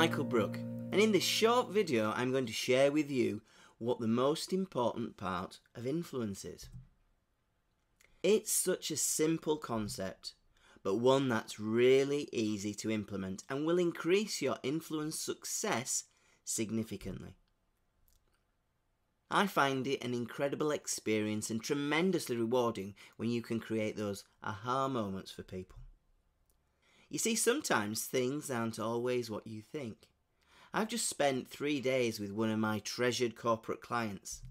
Michael Brook, and in this short video I'm going to share with you what the most important part of influence is. It's such a simple concept, but one that's really easy to implement and will increase your influence success significantly. I find it an incredible experience and tremendously rewarding when you can create those aha moments for people. You see, sometimes things aren't always what you think. I've just spent 3 days with one of my treasured corporate clients.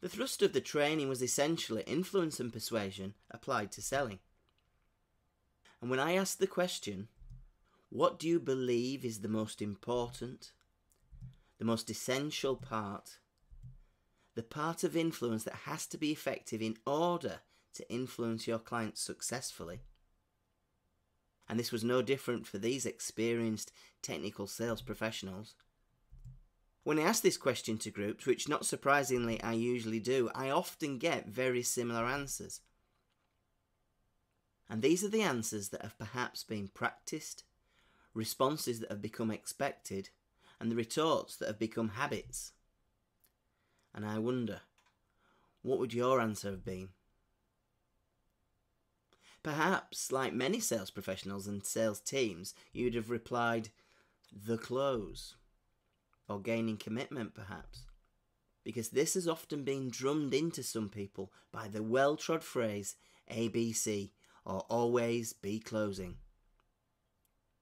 The thrust of the training was essentially influence and persuasion applied to selling. And when I asked the question, what do you believe is the most important, the most essential part, the part of influence that has to be effective in order to influence your clients successfully? And this was no different for these experienced technical sales professionals. When I ask this question to groups, which not surprisingly I usually do, I often get very similar answers. And these are the answers that have perhaps been practiced, responses that have become expected, and the retorts that have become habits. And I wonder, what would your answer have been? Perhaps, like many sales professionals and sales teams, you'd have replied, the close, or gaining commitment perhaps, because this has often been drummed into some people by the well-trod phrase ABC, or always be closing.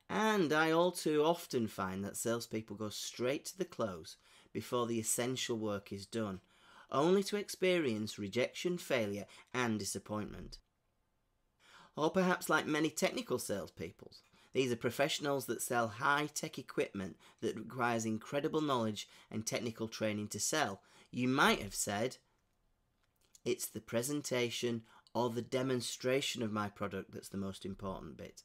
And I all too often find that salespeople go straight to the close before the essential work is done, only to experience rejection, failure, and disappointment. Or perhaps like many technical salespeople, these are professionals that sell high-tech equipment that requires incredible knowledge and technical training to sell. You might have said, it's the presentation or the demonstration of my product that's the most important bit.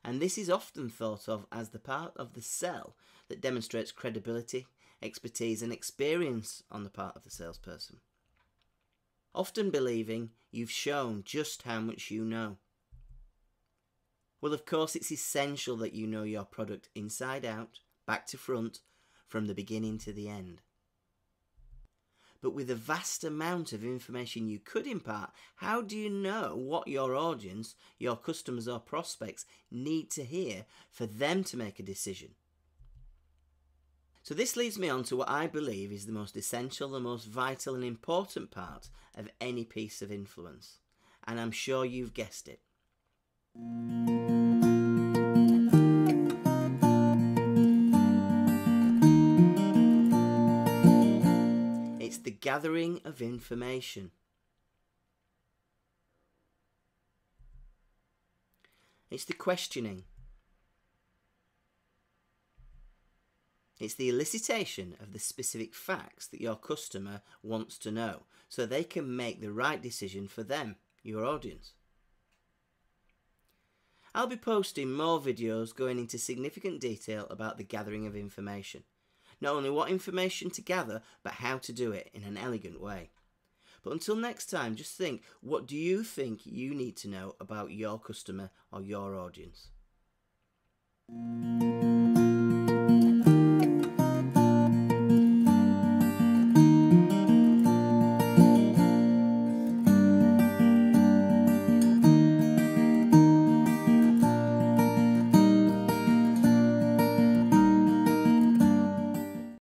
And this is often thought of as the part of the sell that demonstrates credibility, expertise and experience on the part of the salesperson. Often believing you've shown just how much you know. Well, of course, it's essential that you know your product inside out, back to front, from the beginning to the end. But with a vast amount of information you could impart, how do you know what your audience, your customers or prospects need to hear for them to make a decision? So this leads me on to what I believe is the most essential, the most vital and important part of any piece of influence. And I'm sure you've guessed it. It's the gathering of information. It's the questioning. It's the elicitation of the specific facts that your customer wants to know so they can make the right decision for them, your audience. I'll be posting more videos going into significant detail about the gathering of information. Not only what information to gather, but how to do it in an elegant way. But until next time, just think, what do you think you need to know about your customer or your audience?